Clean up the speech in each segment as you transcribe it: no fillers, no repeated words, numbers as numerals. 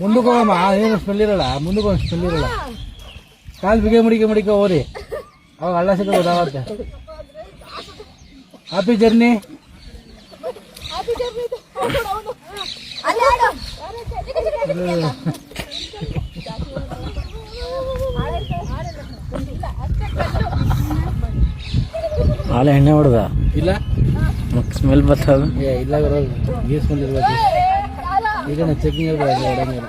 ಮುಂದಕ್ಕೆ ಹೋಗಮ್ಮ, ಏನು ಸ್ಮೆಲ್ ಇರಲ್ಲ. ಮುಂದಕ್ಕೆ ಒಂದು ಸ್ಮೆಲ್ ಇರಲ್ಲ. ಕಾಲು ಬಿಗೆ ಮುಡಿಕೆ ಹೋರಿ, ಅವಾಗ ಹಳ್ಳ ಸಿಕ್ಕ ಗೊತ್ತಾಗತ್ತೆ. Happy journey. ಹಾಲು ಎಣ್ಣೆ ಹೊಡೆದ ಇಲ್ಲ, ಸ್ಮೆಲ್ ಬರ್ತದ. ಇಲ್ಲ ಈ ಸ್ಮೆಲ್ ಇರ್ಬೇಕು. ಈಗ ಚೆಕಿಂಗ್ ಇರ್ಬೋದು.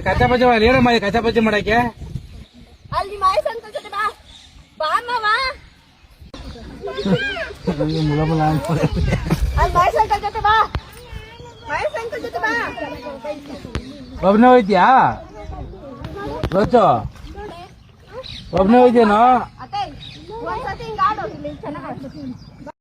ಕಚ್ಚಾ ಪಚ್ಚ ಏನಮ್ಮ ಕಚ್ಚಾ ಪಚ್ಚ ಮಾಡಕ್ಕೆ ಅಲ್ಲಿ ಮಾಯಸಂತ ಜೊತೆ ಬಾ ಬಾ ಮಾವ ಮುಲ ಮುಲ ಅಲ್ಲಿ ಮಾಯಸಂತ ಜೊತೆ ಬಾ ಮಾಯಸಂತ ಜೊತೆ ಬಾ ಒಬ್ಬನೇ ಹೋಯ್ತಿಯಾ ಗೊತ್ತು ಒಬ್ಬನೇ ಹೋಯ್ತೇನೋ ಅತ್ತೆ ಒಂದ್ಸತಿ ಹಿಂಗ ಆಡೋದಿಲ್ಲ ಚೆನ್ನಾಗಿ